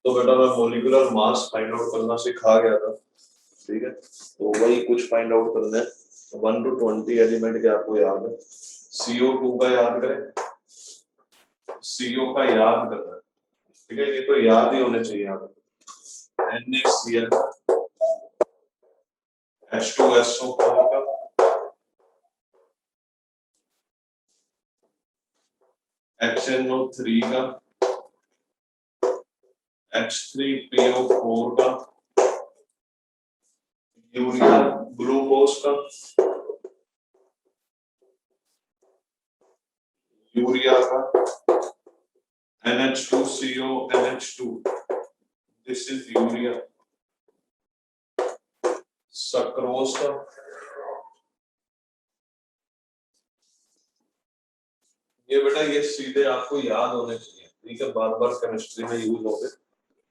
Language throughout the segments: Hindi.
तो बेटा मैं मोलिकुलर मास फाइंड आउट करना सिखा गया था, ठीक है, तो वही कुछ फाइंड आउट करना है। 1 to 20 एलिमेंट के आपको याद है। CO2 का याद करें, CO का याद करना है, ठीक है, ये तो याद ही होने चाहिए आपको। NaCl, H2SO4 का, HNO3 का, H3PO4 का, यूरिया ग्लूकोज का, यूरिया का, NH2CO NH2, this is urea, sucrose का, ये बेटा ये सीधे आपको याद होने चाहिए, ठीक है, बार बार केमिस्ट्री में यूज होंगे,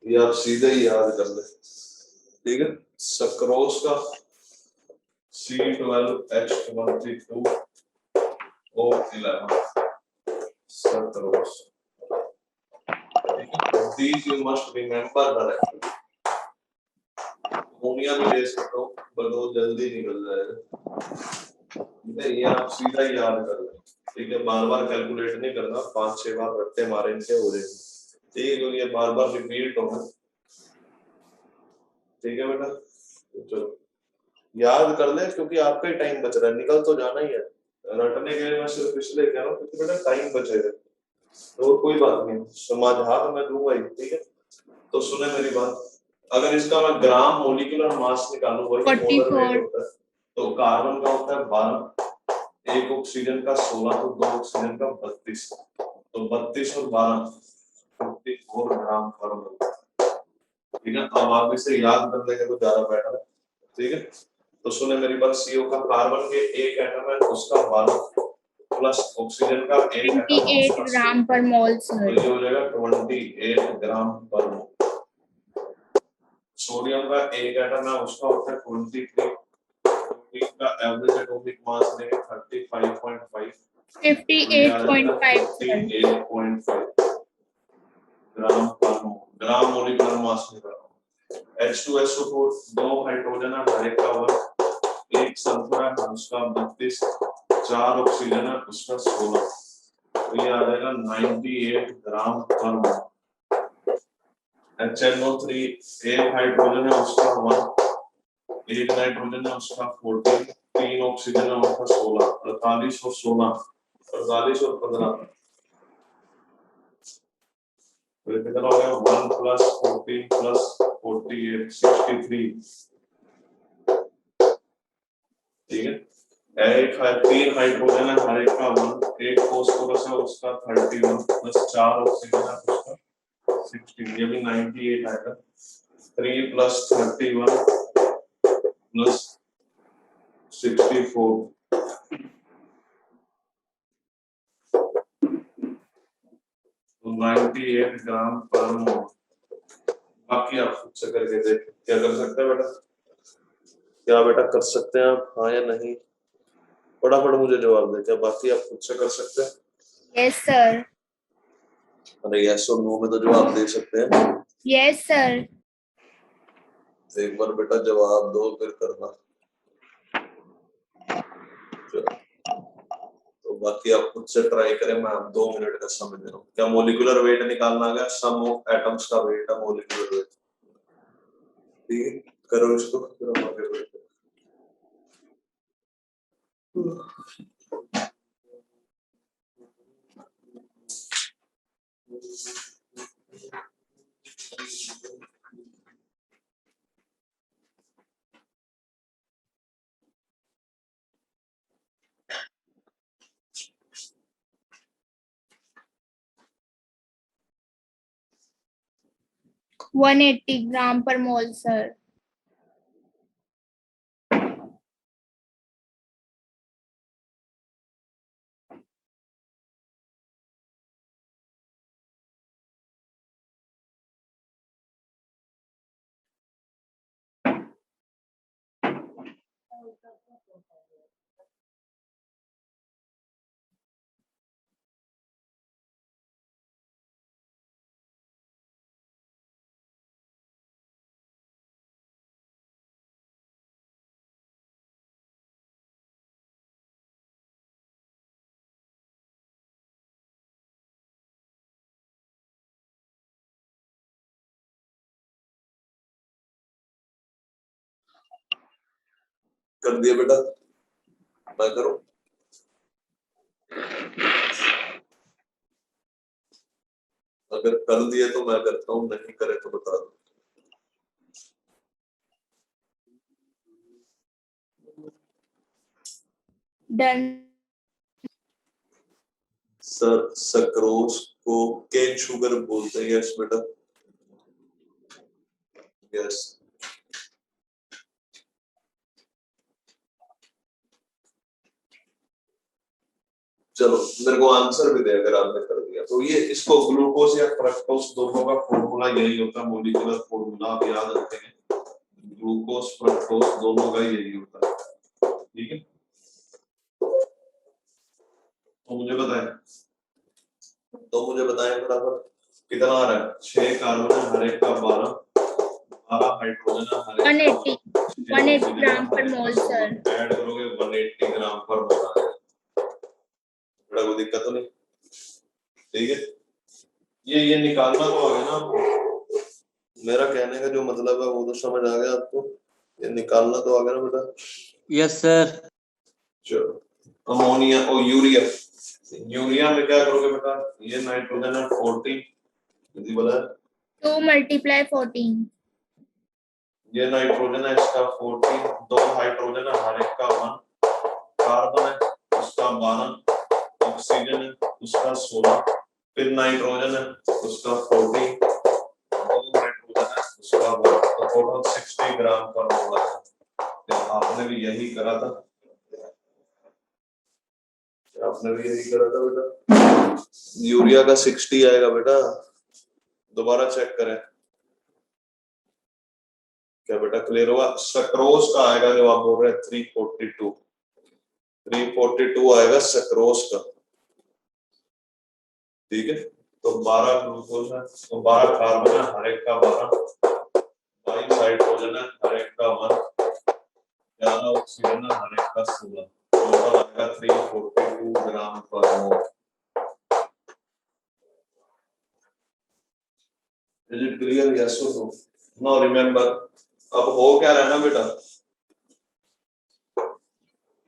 ये आप सीधे ही याद कर ले, ठीक है। सक्रोज का C12H132O11 sucrose, these you must remember directly। Ammonia भी ले सकते हो पर वो जल्दी निकल जाएगा, ठीक है, ये आप सीधा ही याद कर ले, ठीक है, बार बार कैलकुलेट नहीं करना, 5-6 बार रट्टे मारेंगे हो जाएंगे, ठीक है, क्योंकि ये बार बार रिपीट होगा, ठीक है बेटा। तो चलो याद कर ले, क्योंकि आपका ही टाइम बच रहा है, निकल तो जाना ही है, रटने के लिए मैं सिर्फ इसलिए कह रहा हूँ क्योंकि बेटा टाइम बचेगा, तो कोई बात नहीं, समाधान मैं दूंगा ही, ठीक है। तो सुने मेरी बात, अगर इसका मैं ग्राम मोलिकुलर मास निकालूं, वही मोलर वेट होता है, तो कार्बन का होता है 12, एक ऑक्सीजन का 16, तो दो ऑक्सीजन का 32, तो 32 और 12 54 ग्राम पर मोल, ठीक है। अब आप इसे याद कर लेंगे तो ज्यादा बेटर है, ठीक है। तो सुने मेरी बात, CO का कार्बन के एक एटम है उसका 12 प्लस ऑक्सीजन का एक एटम है 28 ग्राम पर मोल, तो ये हो जाएगा 28 ग्राम पर मोल। सोडियम का एक एटम है उसका होता है 23, का एवरेज एटॉमिक मास देंगे 35.5, 58.5 ग्राम पर मोल, ग्राम मोलिकुलर मास निकाला। H2SO4 दो हाइड्रोजन है हर एक का 1, एक सल्फर है उसका 32, 4 ऑक्सीजन है उसका 16, तो ये आ जाएगा 98 ग्राम पर मोल। HNO3 एक हाइड्रोजन है उसका 1, एक नाइट्रोजन है उसका 14, 3 ऑक्सीजन है उसका 16, 48 और 16, 48 और 15, तो ये कितना हो गया 1 प्लस 14 प्लस 48 63, ठीक है। एक है 3 हाइड्रोजन है हर एक का 1, एक फास्फोरस है उसका 31 प्लस 4 ऑक्सीजन है उसका 16, ये भी 98 आएगा। 3 प्लस 31 प्लस 64, तो 98 ग्राम पर मोल। बाकी आप खुद से करके देखें क्या कर सकते हैं बेटा, क्या बेटा कर सकते हैं आप, हाँ या नहीं, फटाफट मुझे जवाब दे, क्या बाकी आप खुद से कर सकते हैं? Yes sir. अरे यस और नो में तो जवाब दे सकते हैं। Yes sir. एक बार बेटा जवाब दो फिर करना, तो बाकी आप खुद से ट्राई करें, मैं आप 2 मिनट का समय दे रहा हूँ। क्या मोलिकुलर वेट निकालना है, सम ऑफ एटम्स का वेट है मोलिकुलर वेट, ठीक है, करो इसको फिर हम आगे बढ़ते हैं। 180 ग्राम पर मोल सर। कर दिया बेटा, मैं करूं? अगर कर दिए तो मैं करता हूँ, नहीं करे तो बता दो। Done. सर सक्रोज को केन शुगर बोलते हैं। यस बेटा, यस। चलो मेरे को आंसर भी दे अगर आपने कर दिया तो। ये इसको ग्लूकोज या फ्रक्टोज दोनों का फॉर्मूला यही होता है, मॉलिक्यूलर फॉर्मूला आप याद रखेंगे। ग्लूकोज फ्रक्टोज दोनों का यही होता है, ठीक है। तो मुझे बताएं फटाफट कितना आ रहा है। 6 कार्बन है, हर एक का 12 हाइड्रोजन है, हर एक का 180 ग्राम पर मोल सर। ऐड करोगे 180 ग्राम पर मोल आ जाएगा। बड़ा कोई दिक्कत तो नहीं, ठीक है। ये निकालना तो आ गया ना आपको, मेरा कहने का जो मतलब है वो तो समझ आ गया आपको। ये निकालना तो आ गया ना बेटा? Yes sir. चलो अमोनिया और यूरिया, यूरिया में क्या करोगे बेटा? ये नाइट्रोजन है 14, यदि बोला 2 × 14। ये नाइट्रोजन है इसका 14, 2 हाइड्रोजन है हर एक का 1, कार्बन है उसका 12, ऑक्सीजन है उसका 16, फिर नाइट्रोजन है उसका 14, 2 नाइट्रोजन है उसका 1, तो टोटल 60 ग्राम पर मोल है। तो आपने भी यही करा था, आपने भी यही करा था बेटा। यूरिया का 60 आएगा बेटा, दोबारा चेक करें क्या बेटा, क्लियर हुआ? सक्रोज का आएगा जो आप बोल रहे हैं 342, 342 आएगा सक्रोज का, ठीक है। तो 12 ग्लूकोज है, तो 12 कार्बन है हर एक का 12, 22 हाइड्रोजन है हर एक का 1, 11 ऑक्सीजन है हर एक का 16, टोटल आएगा 342 gram per mole. Is it clear? Yes और नो? नाउ रिमेंबर, अब हो क्या रहा है ना बेटा,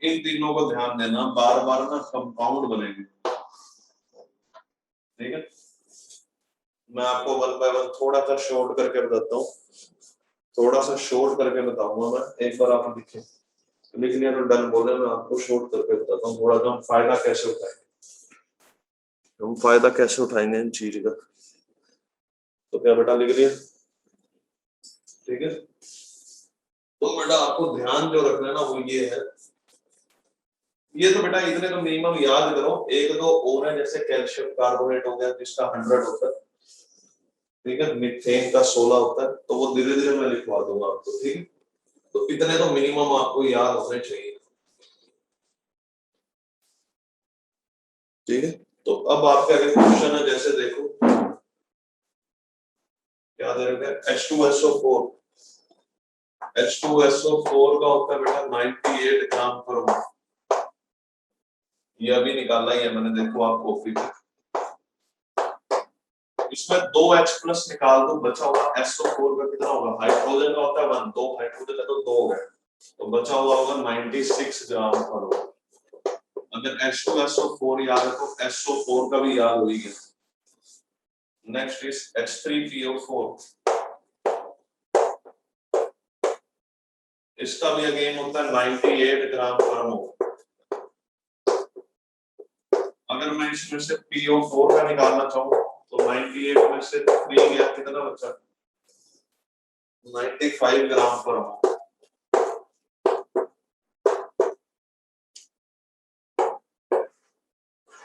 इन तीनों को ध्यान देना, बार बार ना कंपाउंड बनेंगे, ठीक है। मैं आपको 1 बाय 1 थोड़ा सा शॉर्ट करके बताता हूँ, थोड़ा सा शॉर्ट करके बताऊंगा मैं। एक बार आप लिखें, लिख लिया तो डन बोले, मैं आपको शॉर्ट करके बताता हूँ थोड़ा सा हम फायदा कैसे उठाएंगे, हम फायदा कैसे उठाएंगे इन चीज का। तो क्या बेटा लिख लिया? ठीक है। तो बेटा आपको ध्यान जो रखना है ना वो ये है, ये तो बेटा इतने तो मिनिमम याद करो। एक दो और है, जैसे कैल्शियम कार्बोनेट हो गया जिसका 100 होता है, ठीक है। मीथेन का 16 होता है, तो वो धीरे धीरे मैं लिखवा दूंगा आपको, ठीक है। तो इतने तो मिनिमम आपको याद होने चाहिए, ठीक है। तो अब आपके आगे क्वेश्चन है, जैसे देखो क्या दे रखे हैं, H2SO4, H2SO4 का होता है बेटा 98 ग्राम पर मोल। ये अभी निकाला ही है मैंने, देखो आप कॉपी पे। इसमें 2 H प्लस निकाल दो, बचा होगा SO4 का कितना होगा? हाइड्रोजन का होता है 1, 2 हाइड्रोजन है तो 2 हो गए, तो बचा हुआ होगा 96 ग्राम पर मोल। अगर H2SO4 याद है तो SO4 का भी याद हो ही गया। नेक्स्ट इज H3PO4, इसका भी अगेन होता है 98 ग्राम पर मोल। अगर मैं इसमें से PO4 का निकालना चाहूँ तो 98 में से 3 गया, कितना बचा? 95 ग्राम पर मोल।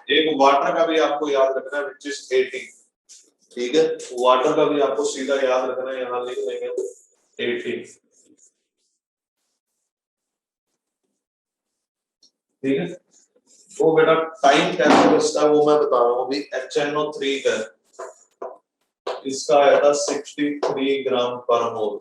एक वाटर का भी आपको याद रखना है, विच इज 80, ठीक है। वाटर का भी आपको सीधा याद रखना है, यहाँ लिख लेंगे 80, ठीक है। वो बेटा टाइम कैसे बचता है वो मैं बता रहा हूँ अभी। HNO3 का इसका आया था 63 ग्राम पर मोल।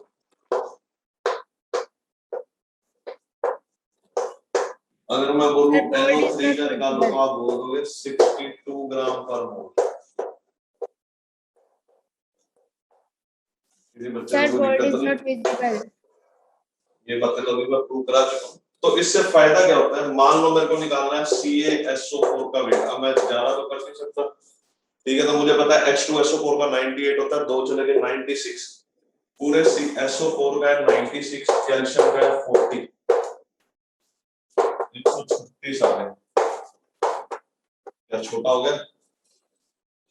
अगर मैं बोलूं NO3 का निकालो तो आप बोल दोगे 62 ग्राम पर मोल। किसी बच्चे Sir, को कोई word दिक्कत is तो नहीं? not visible. ये बातें तो अभी मैं प्रूव करा चुका हूँ। तो इससे फायदा क्या होता है, मान लो मेरे को निकालना है CaSO4 का वेट, अब मैं ज्यादा तो कर नहीं सकता, ठीक है, तो मुझे पता है H2SO4 का 98 होता है, 2 चले गए 96, पूरे SO4 का है 96, कैल्शियम का है 40, 136 आ गए। क्या छोटा हो गया?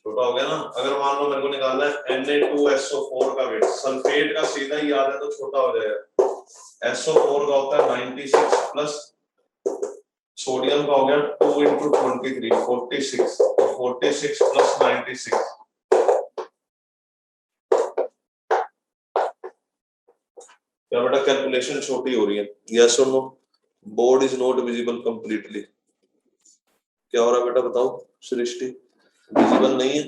छोटा हो गया ना। अगर मान लो मेरे को निकालना है Na2SO4 का वेट, सल्फेट का सीधा ही याद है तो छोटा हो जाएगा, SO4 का होता है 96 प्लस सोडियम का हो गया 2 इंटू 23 46, 46 प्लस 96, क्या बेटा कैलकुलेशन छोटी हो रही है? यस और no? Board is not visible completely. क्या हो रहा है बेटा बताओ? सृष्टि विजिबल नहीं है?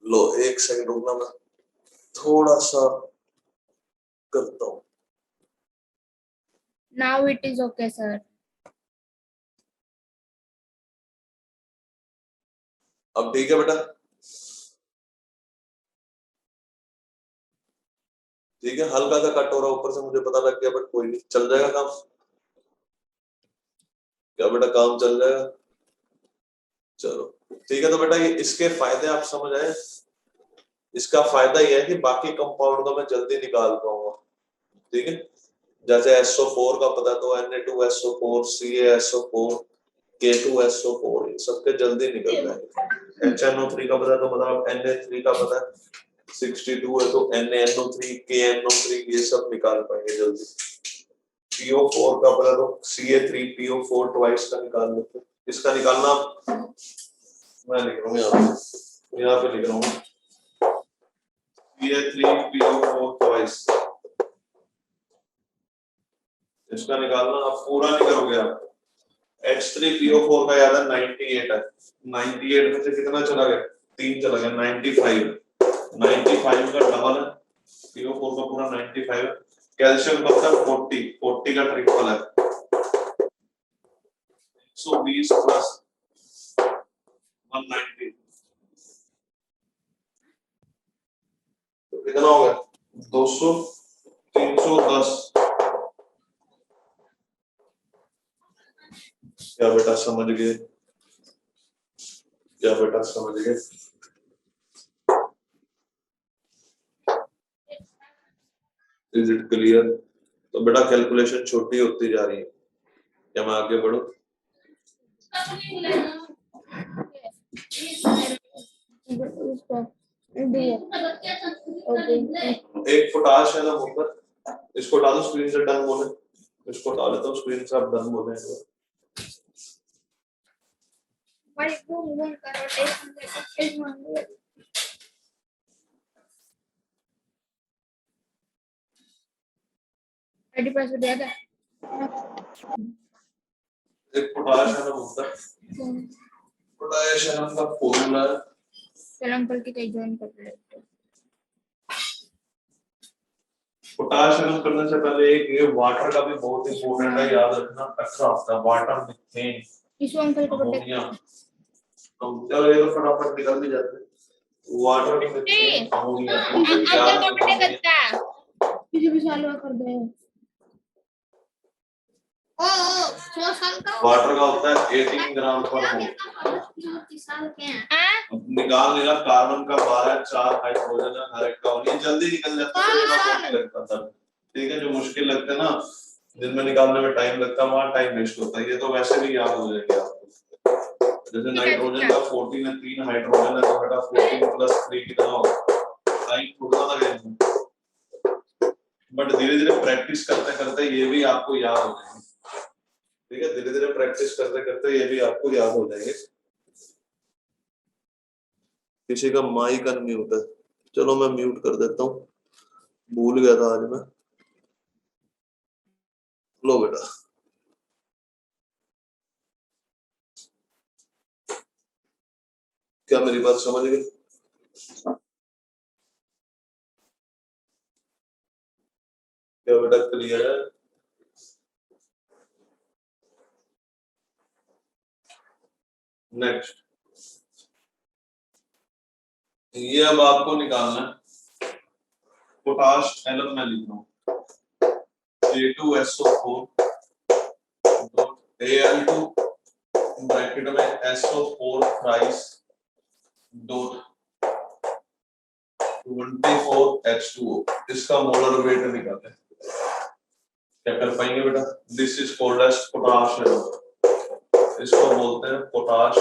लो एक सेकंड रुकना, मैं थोड़ा सा करता हूँ। Now it is okay, sir. अब ठीक है बेटा? ठीक है, हल्का सा कट हो रहा है ऊपर से, मुझे पता लग गया, बट कोई नहीं, चल जाएगा काम। क्या बेटा काम चल जाएगा? चलो ठीक है। तो बेटा ये इसके फायदे आप समझ आए? इसका फायदा ये है कि बाकी कंपाउंड को मैं जल्दी निकाल पाऊंगा, ठीक है। जैसे SO4 का पता तो Na2SO4 CaSO4 K2SO4 ये सबके जल्दी निकल जाएंगे। HNO3 का पता तो बताओ, Na3 का पता है 62 है तो NaNO3 KNO3 ये सब निकाल पाएंगे जल्दी। PO4 का पता तो Ca3PO4 ट्वाइस का निकाल लेते हैं। इसका निकालना मैं लिख रहा हूँ, यहाँ पे लिख रहा हूँ Ca3PO4 ट्वाइस, इसका निकालना आप पूरा नहीं करोगे आप। H3PO4 का याद है 98 है, 98 में से कितना चला गया? 3 चला गया, 95, 95 का डबल है, PO4 का पूरा 95 है। कैल्शियम का होता है 40, 40 का ट्रिपल है, 120 प्लस 190 तो कितना हो गया? 200, 310। क्या बेटा समझ गए? क्या बेटा समझ गए? Is it clear? तो बेटा कैलकुलेशन छोटी होती जा रही है, क्या मैं आगे बढ़ूं? एक पोटाश है ना ऊपर, इसको डालो स्क्रीन से, डन बोले, इसको डाल देता हूँ स्क्रीन से, आप डन बोले। एक पोटाश है ना ऊपर, पोटेशियम का फॉर्मूला है, चल अंकल की कहीं ज्वाइन कर लेते। पोटाशियम करने से पहले एक ये वाटर का भी बहुत इंपॉर्टेंट है, याद रखना, अच्छा होता है वाटर, मीथेन, इसको अंकल को अमोनिया। चलो ये तो फटाफट निकल भी जाते हैं। वाटर, मीथेन, अमोनिया, अंकल को बटे करता किसी भी साल कर दे। ओ 100 साल का वाटर का होता है 18 ग्राम पर मोल। निकाल लेगा, कार्बन का 12, 4 हाइड्रोजन है, हर एक का, और ये जल्दी निकल जाता है, मुश्किल लगता था, ठीक है। जो मुश्किल लगता है ना, जिनमें निकालने में टाइम लगता है, वहां टाइम वेस्ट होता है, ये तो वैसे भी याद हो जाएंगे आपको। जैसे नाइट्रोजन का 14 है, 3 हाइड्रोजन है, तो बेटा 14 प्लस 3 कितना होगा? टाइम थोड़ा लगेगा, बट धीरे धीरे प्रैक्टिस करते करते ये भी आपको याद हो जाएंगे, ठीक है। धीरे धीरे प्रैक्टिस करते करते ये भी आपको याद हो जाएंगे। किसी का माइक अनम्यूट है, चलो मैं म्यूट कर देता हूँ, भूल गया था आज मैं। लो बेटा, क्या मेरी बात समझ गए? क्या बेटा क्लियर है? नेक्स्ट, ये अब आपको निकालना है पोटाश एलम में लिख रहा हूं, A2SO4 Al2 ब्रैकेट में SO4 थ्राइस डॉट 24H2O, इसका मोलर वेट निकालते हैं। क्या कर पाएंगे बेटा? This is called as potash alum, इसको बोलते हैं पोटाश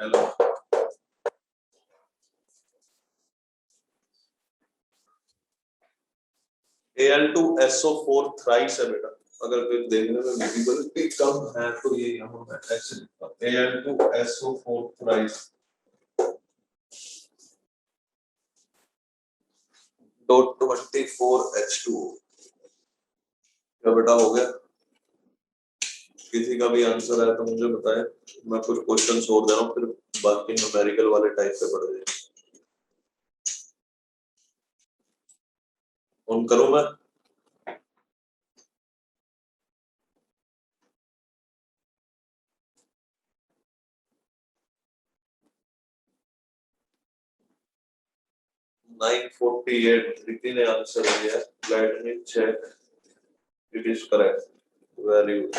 एलो। Al2SO4 थ्राइस है बेटा, अगर कोई देखने में विजिबिलिटी कम है तो ये यहाँ मैं ऐसे लिखता हूँ Al2SO4 थ्राइस डॉट 24H2O। क्या बेटा हो गया? किसी का भी आंसर है तो मुझे बताएं, मैं कुछ क्वेश्चंस और दे रहा हूँ, फिर बाकी न्यूमेरिकल वाले टाइप पे पढ़ जाएंगे। ऑन करूं मैं? नाइन 48 प्रीति ने आंसर दिया है। Let me check it is correct, very good.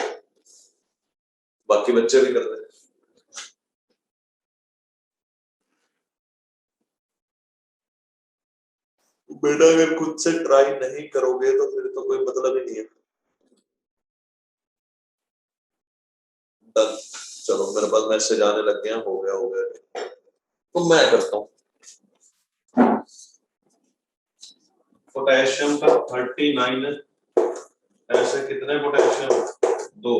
बाकी बच्चे भी कर रहे हैं। बेटा अगर खुद से ट्राई नहीं करोगे तो फिर तो कोई मतलब ही नहीं है। डन, चलो मेरे पास मैसेज आने लग गया, हो गया तो मैं करता हूँ। पोटेशियम का 39 है, ऐसे कितने पोटेशियम? 2।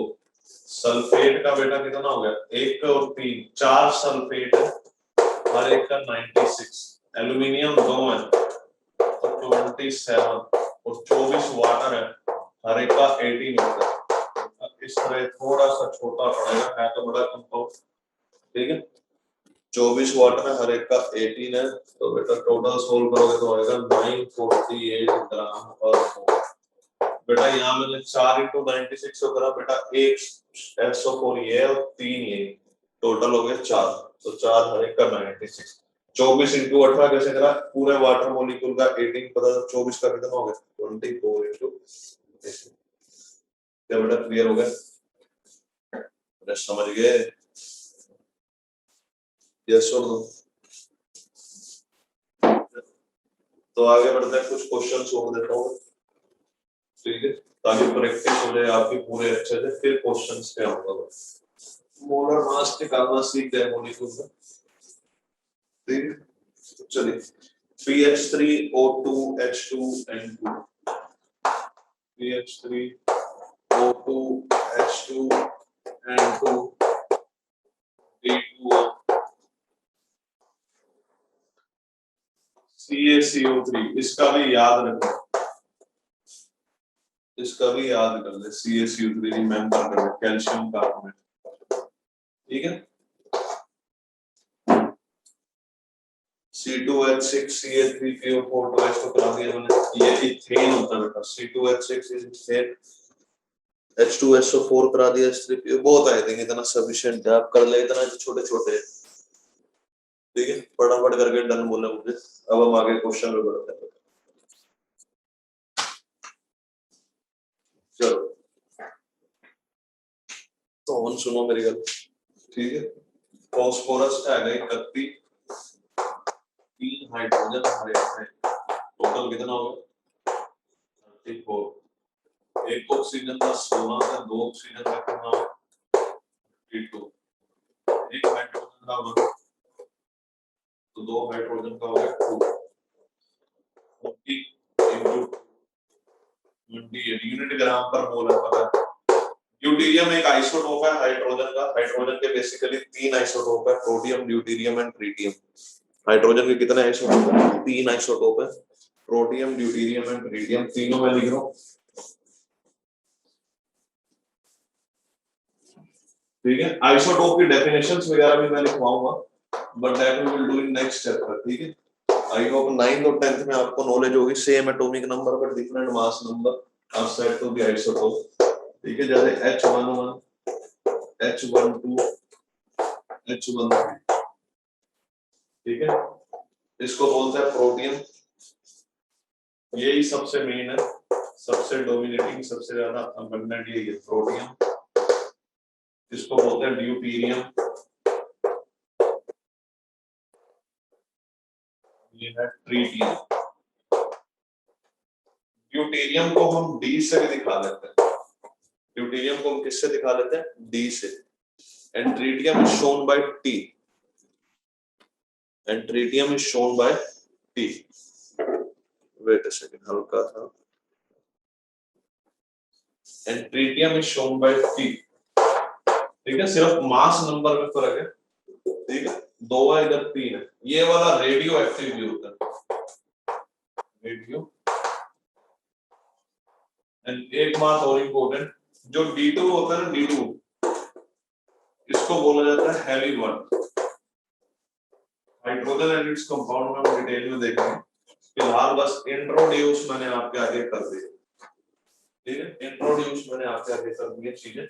सल्फेट का बेटा कितना हो गया? 1 और 3, 4 सल्फेट है, हर एक का 96। एल्यूमिनियम 2 है तो 27 और 24 वाटर है, हर एक का 18 होता है। इस तरह थोड़ा सा छोटा पड़ेगा, है तो बड़ा कंपाउंड, ठीक है। 24 वाटर है, हर एक का 18 है, तो बेटा टोटल सोल्व करोगे तो आएगा 948 ग्राम पर मोल। बेटा यहाँ मैंने 4 × 96 को करा बेटा, 1 SO4 ये और 3 ये, टोटल हो गया 4, तो 4 हर एक का 96। 24 × 18 कैसे करा? पूरे वाटर मॉलिक्यूल का 18 पता था, 24 का कितना हो गया? 24 × क्या बेटा क्लियर हो गया? बेटा समझ गए? यस और नो? तो आगे बढ़ते हैं, कुछ क्वेश्चंस और देता हूँ, ठीक है, ताकि प्रैक्टिस हो जाए आपकी पूरे अच्छे से, फिर क्वेश्चंस पे आऊंगा। मोलर मास निकालना सीख गए मॉलिक्यूल का, ठीक है। तो चलिए, PH3O2H2N2, PH3O2H2N2 D2O CaCO3, इसका भी याद रखो, इसका भी याद कर ले, CaCO3 रिमेंबर कर ले, कैल्शियम कार्बोनेट, ठीक है। C2H6 CH3PO4 तो इसको करा दिया मैंने, ये इथेन होता है बेटा, C2H6 इज इथेन, H2SO4 करा दिया, H3PO, बहुत आए थे, इतना सफिशिएंट है, आप कर ले, इतना छोटे छोटे, ठीक है। फटाफट करके डन बोला मुझे। अब हम आगे क्वेश्चन पे बढ़ते हैं। चलो तो हम सुनो मेरी गल, ठीक है। फॉस्फोरस है 31, 3 हाइड्रोजन हरे हैं, टोटल कितना होगा? 34। एक ऑक्सीजन का 16 है, 2 ऑक्सीजन का कितना होगा? 32। एक हाइड्रोजन का 1, तो 2 हाइड्रोजन का हो गया 2, 28 यूनिट ग्राम पर मोल है, पता है। ड्यूटेरियम एक आइसोटोप है हाइड्रोजन का, हाइड्रोजन के बेसिकली 3 आइसोटोप है, protium, deuterium and tritium. Hydrogen के कितने आइसोटोप है? 3 आइसोटोप है, प्रोटियम, ड्यूटेरियम एंड ट्रिटियम, तीनों मैं लिख रहा हूं, ठीक है। आइसोटोप की डेफिनेशंस वगैरह भी मैं लिखवाऊंगा, but that we will do in next chapter, ठीक है। आई होप 9th और 10th में आपको नॉलेज होगी, same atomic number but different mass number are said to be isotope, ठीक है। जैसे H11, H12, H13, ठीक है, इसको बोलते हैं प्रोटियम, यही सबसे मेन है। सबसे डोमिनेटिंग, सबसे ज्यादा अबंडेंट ये प्रोटियम, इसको बोलते हैं ड्यूटीरियम, ये है ट्रीटियम। ड्यूटेरियम को हम डी से भी दिखा लेते हैं, ड्यूटेरियम को हम किससे दिखा लेते हैं? डी से। And tritium is shown by T, and tritium is shown by T. Wait a second, हल्का सा। And tritium is shown by T, ठीक है, सिर्फ मास नंबर में फर्क है, ठीक है, 2 है इधर 3 है। ये वाला रेडियो एक्टिव भी होता है, रेडियो। एंड एक बात और इंपॉर्टेंट, जो D2 होता है ना, D2, इसको बोला जाता है heavy one. Hydrogen and its compound में हम डिटेल में देखेंगे, फिलहाल बस इंट्रोड्यूस मैंने आपके आगे कर दी, ठीक है, इंट्रोड्यूस मैंने आपके आगे कर दी चीजें।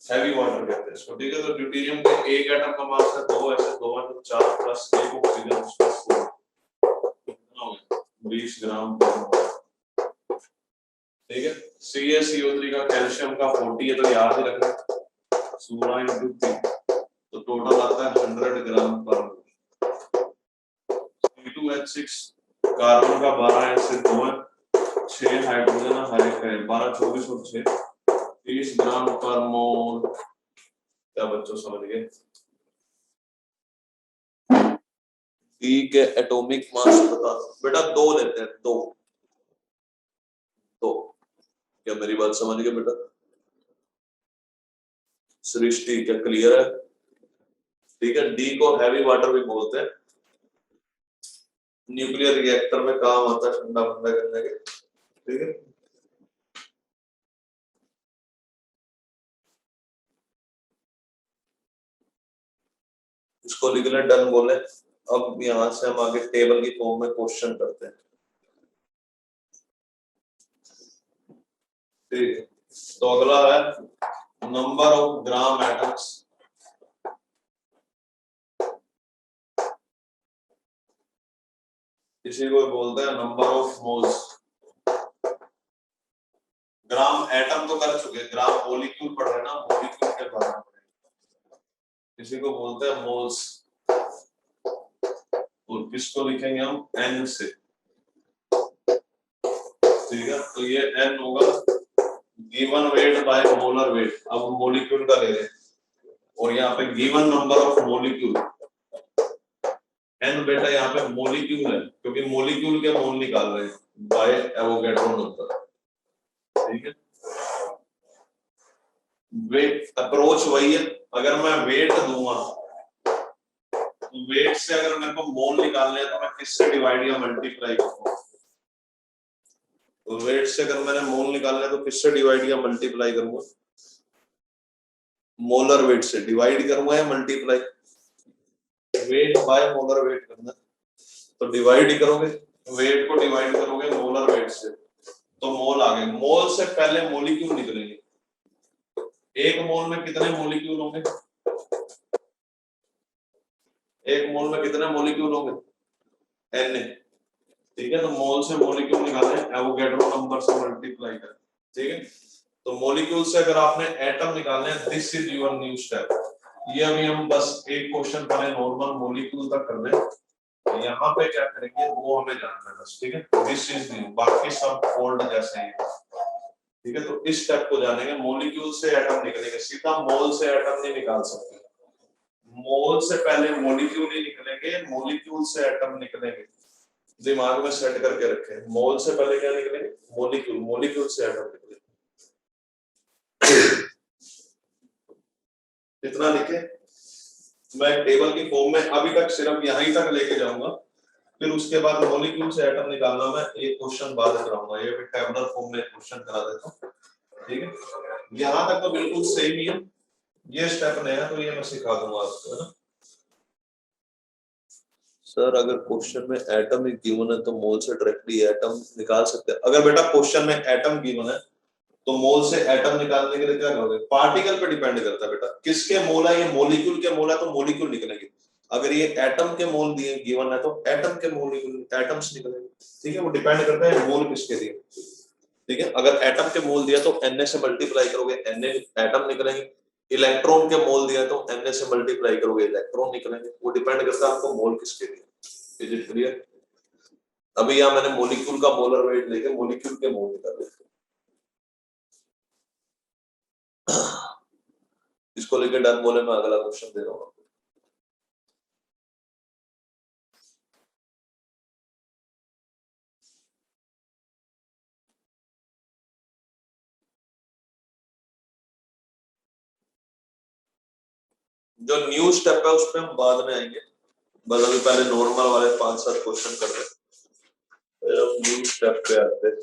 हैवी वाटर कहते हैं इसको, ठीक है। तो ड्यूटेरियम के एक एटम का मास है 2, ऐसे 2 है तो 4 प्लस 1 ऑक्सीजन, प्लस 4, कितना हो गया? 20 ग्राम पर मोल, ठीक है। CaCO3 का, कैल्शियम का 40 है तो याद ही रखना, 16 into 3 तो टोटल आता है 100 ग्राम पर मोल। C2H6 कार्बन का 12 ऐसे 2 है, 6 हाइड्रोजन हर एक है, 12 24 और 6 30 ग्राम पर मोल। क्या बच्चों समझ गए? डी के एटॉमिक मास बता बेटा, 2 लेते हैं, 2 2। क्या मेरी बात समझ गए बेटा? सृष्टि क्या क्लियर है? ठीक है। डी को हैवी वाटर भी बोलते हैं, न्यूक्लियर रिएक्टर में काम आता है ठंडा ठंडा करने के, ठीक है। इसको लिख लें, डन बोले। अब यहां से हम आगे टेबल की फॉर्म में क्वेश्चन करते हैं, ठीक है। तो अगला है नंबर ऑफ ग्राम एटम्स, इसी को बोलते हैं number of moles. Gram atom तो कर चुके, ग्राम मॉलिक्यूल पढ़ रहे ना, मॉलिक्यूल के बारे में, इसी को बोलते हैं मोल्स। और किसको लिखेंगे हम? एन से, ठीक है। तो ये एन होगा given weight by molar weight. अब मॉलिक्यूल का ले रहे हैं, और यहाँ पे given number of molecule, N बेटा यहाँ पे मॉलिक्यूल है, क्योंकि मॉलिक्यूल के मोल निकाल रहे हैं बाय एवोगैड्रो नंबर, ठीक है। वेट अप्रोच वही है, अगर मैं वेट दूंगा तो वेट से अगर मेरे को मोल निकालने हैं तो मैं किससे डिवाइड या मल्टीप्लाई करूंगा? तो वेट से अगर मैंने मोल निकालने हैं तो किससे डिवाइड या मल्टीप्लाई करूंगा? मोलर वेट से डिवाइड करूंगा या multiply? Wait by molar wait करना, तो डिवाइड ही करोगे, वेट को डिवाइड करोगे मोलर वेट से तो मोल आ गए। मोल से पहले मॉलिक्यूल निकलेंगे, एक मोल में कितने मॉलिक्यूल होंगे? एक मोल में कितने मॉलिक्यूल होंगे? एन, ठीक है। तो मोल से मॉलिक्यूल निकाले, एवोगैड्रो नंबर से मल्टीप्लाई करें, ठीक है। तो मॉलिक्यूल से अगर आपने एटम निकालने हैं, this is your new step. ये अभी हम बस एक क्वेश्चन पढ़े, नॉर्मल मॉलिक्यूल तक कर लें, यहाँ पे क्या करेंगे वो हमें जानना है बस, ठीक है। दिस इज न्यू, बाकी सब ओल्ड जैसे ही, ठीक है। तो इस स्टेप को जानेंगे, मॉलिक्यूल से एटम निकलेंगे, सीधा मोल से एटम नहीं निकाल सकते, मोल से पहले मॉलिक्यूल ही निकलेंगे, मॉलिक्यूल से एटम निकलेंगे। दिमाग में सेट करके रखें, मोल से पहले क्या निकलेंगे? मॉलिक्यूल, मॉलिक्यूल से एटम निकलेंगे। इतना लिखे, मैं टेबल की फॉर्म में अभी तक सिर्फ यहीं तक लेके जाऊंगा, फिर उसके बाद मॉलिक्यूल से एटम निकालना मैं एक क्वेश्चन बाद कराऊंगा, ये भी टेबलर फॉर्म में क्वेश्चन करा देता हूं, ठीक है। यहां तक तो बिल्कुल सेम ही है, ये स्टेप नया तो ये मैं सिखा दूंगा आपको, है ना। सर अगर क्वेश्चन में एटम ही गिवन है तो मोल से डायरेक्टली एटम निकाल सकते हैं? अगर बेटा क्वेश्चन में एटम गिवन है तो मोल से एटम निकालने के लिए क्या करोगे? पार्टिकल पे डिपेंड करता है बेटा, किसके मोल है, ये मॉलिक्यूल के मोल है तो मॉलिक्यूल निकलेंगे। अगर ये एटम के मोल दिए गिवन है तो एटम के मोल एटम्स निकलेंगे, ठीक है। वो डिपेंड करता है मोल किसके दिए, ठीक है, अगर एटम के मोल दिया तो Na से मल्टीप्लाई करोगे Na एटम निकलेंगे, इलेक्ट्रॉन के मोल दिया तो Na से मल्टीप्लाई करोगे इलेक्ट्रॉन निकलेंगे, वो डिपेंड करता है आपको मोल किसके लिए। Is it clear? अभी यहाँ मैंने मॉलिक्यूल का मोलर वेट लेके मॉलिक्यूल के मोल निकाले, इसको लेके डन बोले मैं अगला क्वेश्चन दे रहा हूँ। जो न्यू स्टेप है उस पर हम बाद में आएंगे, बस अभी पहले नॉर्मल वाले 5-7 क्वेश्चन कर रहे, फिर हम न्यू स्टेप पे आते हैं।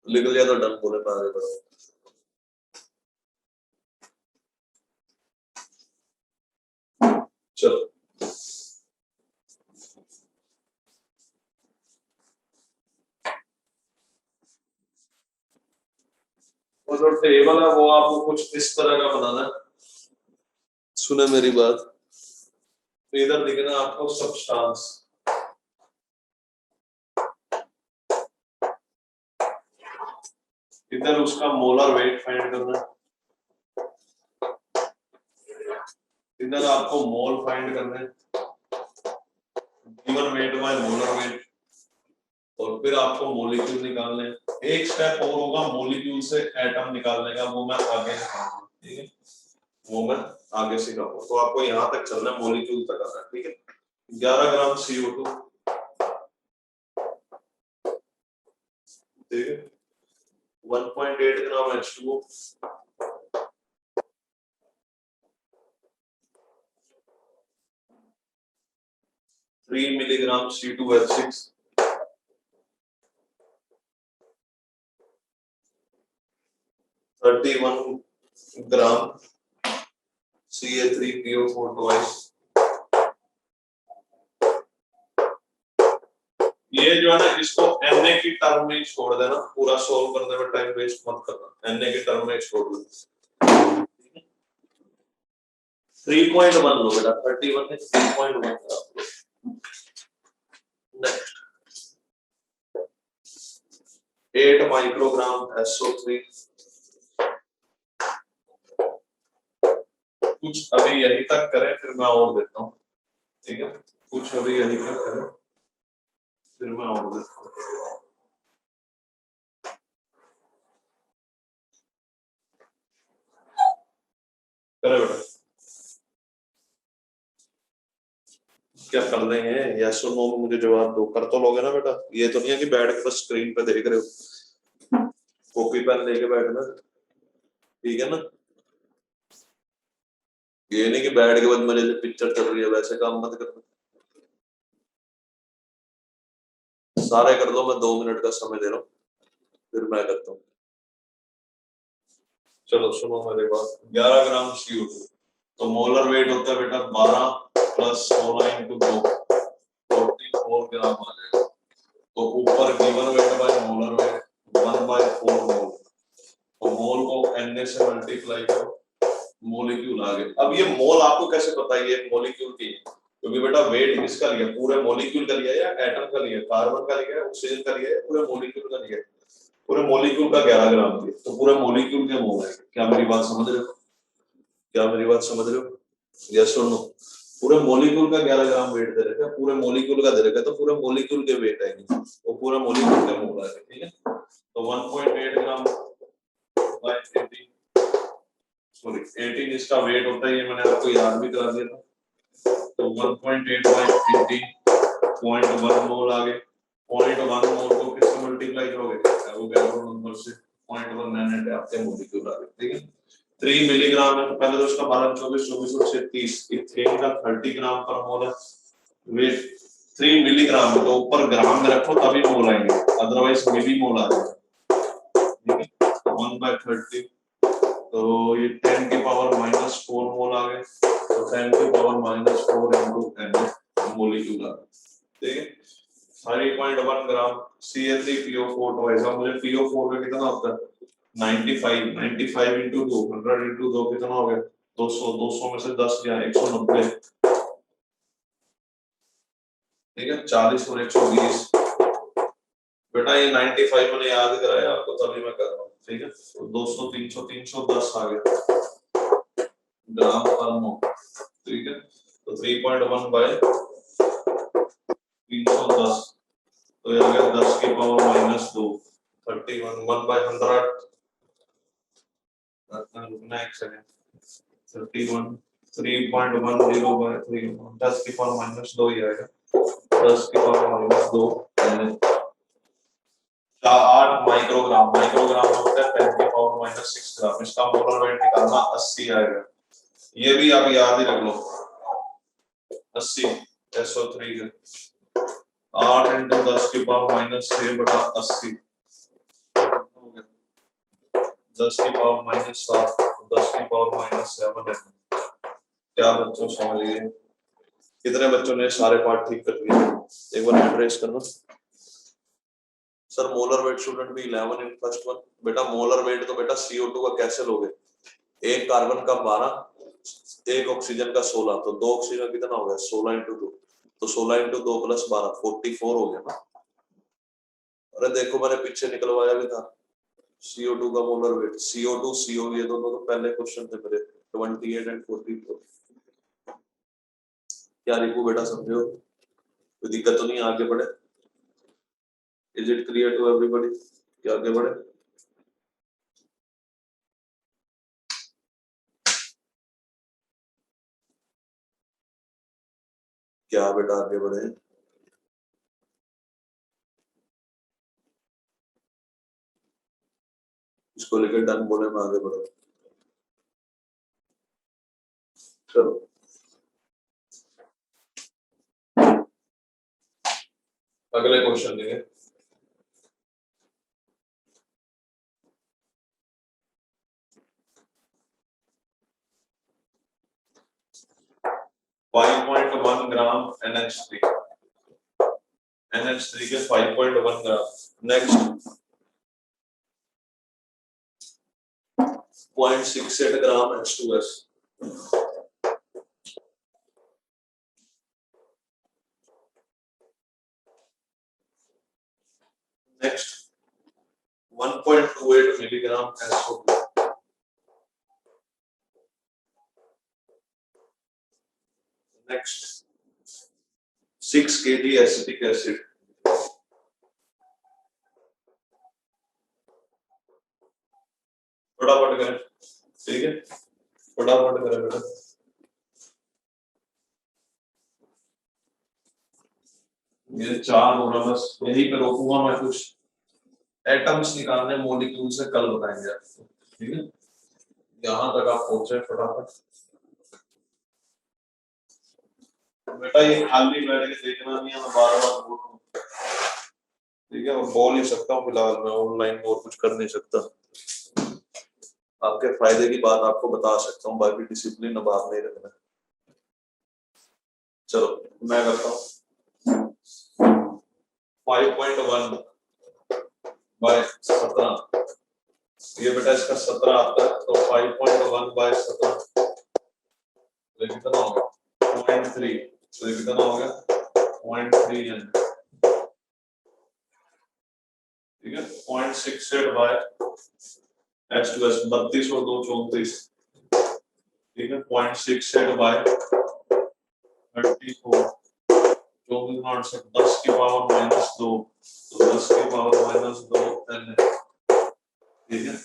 लिख लिया तो डन बोले मैं आगे बढ़ूँ। चलो वो जो टेबल है वो आपको कुछ इस तरह का बनाना है, सुने मेरी बात, तो इधर लिखना आपको सब्सटेंस, इधर उसका मोलर वेट फाइंड करना, इधर आपको मोल फाइंड करना है, given weight by molar wait, और फिर आपको मॉलिक्यूल निकालने हैं। एक स्टेप और होगा मॉलिक्यूल से एटम निकालने का, वो मैं आगे सिखाऊंगा, ठीक है, वो मैं आगे सिखाऊंगा। तो आपको यहाँ तक चलना है, मॉलिक्यूल तक आना है, ठीक है। 11 ग्राम CO2, ठीक है, 1.8 ग्राम H2O, 3 मिलीग्राम C2H6, 31 ग्राम Ca3PO4 twice। ये जो है ना, इसको Na की टर्म में छोड़ देना, पूरा सोल्व करने में टाइम वेस्ट मत करना, Na की टर्म में छोड़ देना। 3.1 लो बेटा, 31 है 3.1 नेक्स्ट 8 माइक्रोग्राम SO3, कुछ अभी यही तक करें फिर मैं और देता हूँ, ठीक है, कुछ अभी यही तक करें फिर मैं और देता हूँ। करे बेटा, क्या कर देंगे, यस और नो में मुझे जवाब दो, कर तो लोगे ना बेटा, ये तो नहीं है कि बैठ के बस स्क्रीन पे देख रहे हो, कॉपी पेन लेके बैठना, ठीक है ना, ये नहीं कि बैठ के बाद मेरे से पिक्चर चल रही है वैसे काम मत करना, सारे कर दो, मैं 2 मिनट का समय दे रहा हूँ फिर मैं करता हूँ। चलो सुनो मेरी बात, 11 ग्राम CO2 तो मोलर वेट होता है बेटा 12 प्लस 16 इंटू 2 44 ग्राम आ जाएगा, तो ऊपर given weight by molar wait 1/4 मोल, तो मोल को Na से मल्टीप्लाई करो, मॉलिक्यूल आ गए। अब ये मोल आपको कैसे पता है ये मॉलिक्यूल की है, क्योंकि बेटा वेट किसका लिया, पूरे मॉलिक्यूल का लिया या एटम का लिया, कार्बन का लिया, ऑक्सीजन का लिया, पूरे मॉलिक्यूल का लिया, पूरे मॉलिक्यूल का 11 ग्राम दिया, तो पूरे मॉलिक्यूल के मोल है। क्या मेरी बात समझ रहे हो, क्या मेरी बात समझ रहे हो, यस और नो? पूरे मॉलिक्यूल का 11 ग्राम वेट दे रखा है, पूरे मॉलिक्यूल का दे रखा है, तो पूरे मॉलिक्यूल के वेट आएंगे, वो पूरा मॉलिक्यूल का मोल है, ठीक है। तो 1.8 ग्राम बाय 18 सॉरी 18 इसका वेट होता है, ये मैंने आपको याद भी करा दिया था, तो 1.8 बाय 18 0.1 मोल आ गए, 0.1 मोल को किससे मल्टीप्लाई करोगे, एवोगैड्रो नंबर से, 0.1 नैनोमीटर आपके मॉलिक्यूल आ गए, ठीक है। 3 मिलीग्राम है, तो पहले तो इसका 12 24 24 और 30, इथेन का 30 ग्राम पर मोल है, वेट 3 मिलीग्राम है, तो ऊपर ग्राम में रखो तभी मोल आएंगे, अदरवाइज मिली मोल आ जाएगा, ठीक है। 1/30 तो ये 10 की पावर -4 मोल आ गए, तो 10 की पावर -4 into n मोलिक्यूल आ गए, ठीक है। 3.1 ग्राम Ca3PO4 तो ऐसा मुझे PO4 में कितना होता है 95 इंटू 2 100 इंटू 2 कितना हो गया 200 200 में से 10 गया 190 ठीक है 40 और 120 बेटा ये 95 मैंने याद कराया आपको तभी मैं कर रहा हूँ ठीक है तो 200 300 310 आ गया ग्राम पर मोल ठीक है तो 3.1 बाय 310 तो ये आ गया 10 की पावर -2 31 1 बाय 100 रुकना एक सेकंड 31 3.10 बाय 3 10 की पावर -2 ही आएगा 10 की पावर -2 यानी 8 माइक्रोग्राम माइक्रोग्राम होता है 10 की पावर -6 ग्राम इसका मोलर वेट निकालना 80 आएगा ये भी आप याद ही रख लो 80 SO3 है 8 इंटू 10 की पावर -6 बटा 80 10 की पावर -7 10 की पावर -7 है क्या बच्चों समझ गए कितने बच्चों ने सारे पार्ट ठीक कर दिए एक बार एड्रेस करना सर मोलर वेट स्टूडेंट भी 11 इन फर्स्ट वन बेटा मोलर वेट तो बेटा CO2 का कैसे लोगे एक कार्बन का 12 एक ऑक्सीजन का 16 तो दो ऑक्सीजन कितना हो गया 16 इंटू 2 तो 16 इंटू 2 + 12 44 हो गया ना अरे देखो मैंने पीछे निकलवाया भी था CO2 का मोलर वेट CO2 CO ये दोनों तो पहले क्वेश्चन थे मेरे 28 एंड 44 क्या रिपू बेटा समझो कोई दिक्कत तो नहीं आगे बढ़े is it clear to everybody क्या आगे बढ़े क्या बेटा आगे बढ़े इसको लेकर डन बोले मैं आगे बढ़ो चलो अगले क्वेश्चन देंगे .1 ग्राम NH3 के 5.1 ग्राम नेक्स्ट 0.68 ग्राम H2S next 1.28 milligram SO2 next 6 kg acetic acid फटाफट करें ठीक है फटाफट करें बेटा ये 4 हो रहा बस यही पे रोकूंगा मैं कुछ एटम्स निकालने मॉलिक्यूल से कल बताएंगे आपको ठीक है यहाँ तक आप पहुंचे फटाफट बेटा ये खाली बैठ के देखना नहीं है मैं बार-बार बोल रहा हूँ ठीक है मैं बोल ही सकता हूँ फिलहाल मैं ऑनलाइन और कुछ कर नहीं सकता आपके फायदे की बात आपको बता सकता हूँ बाकी डिसिप्लिन अब आप नहीं रखना चलो मैं करता हूँ 5.1 बाय 17 ये बेटा इसका 17 आता है तो 5.1 बाय 17 ये कितना होगा 0.3 तो ये कितना होगा 0.3 है ठीक है 0.68 बाय H2S 32 और 2 34 ठीक है 0.68 बाय 34 24 नॉट से 10 की पावर -2 तो 10 की पावर -2 ठीक है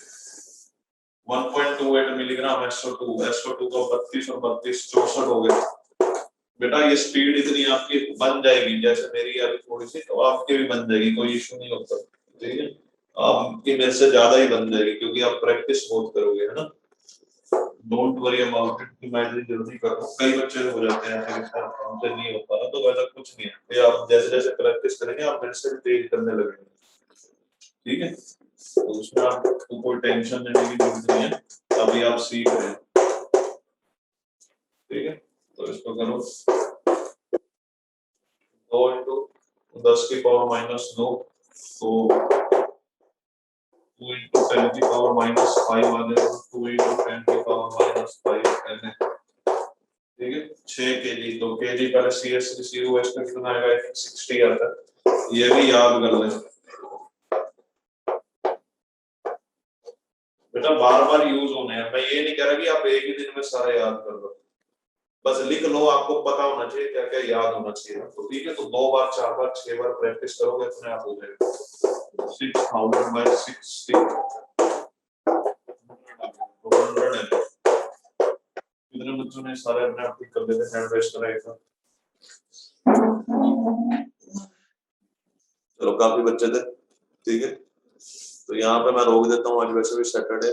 1.28 मिलीग्राम SO2 का 32 और 32 64 हो गया बेटा ये स्पीड इतनी आपकी बन जाएगी जैसे मेरी अभी थोड़ी सी तो आपकी भी बन जाएगी कोई इशू नहीं होता ठीक है आपकी मेरे से ज्यादा ही बन जाएगी क्योंकि आप प्रैक्टिस बहुत करोगे है ना डोंट वरी अबाउट इट कि मैं इतनी जल्दी कर रहा हूँ कई बच्चे हो जाते हैं हमसे नहीं होता तो वैसा कुछ नहीं है ये आप जैसे जैसे प्रैक्टिस करेंगे आप मेरे से भी तेज करने लगेंगे ठीक है तो उसमें आपको कोई टेंशन लेने की जरूरत नहीं है अभी आप सीख रहे हैं ठीक है तो इसको करो 2 इंटू 10 की पावर -2 तो 2 into 10 की पावर -5 आ जाएगा, 2 into 10 की पावर -5 ऐसे, ठीक है। 6 kg, तो kg पहले CS COS का कितना आएगा, आई थिंक 60 आता है, ये भी याद कर लें बेटा, बार बार यूज होने हैं। मैं ये नहीं कह रहा कि आप एक ही दिन में सारे याद कर लो, बस लिख लो, आपको पता होना चाहिए क्या क्या याद होना चाहिए, तो ठीक है। तो 2 बार 4 बार 6 बार प्रैक्टिस करोगे अपने आप हो जाएगा। 6000 by 60 200 है। कितने बच्चों ने सारे अपने आप ठीक कर लेते, हैंड रेस कराएगा। चलो काफी बच्चे थे, ठीक है। तो यहाँ पे मैं रोक देता हूँ, आज वैसे भी सैटरडे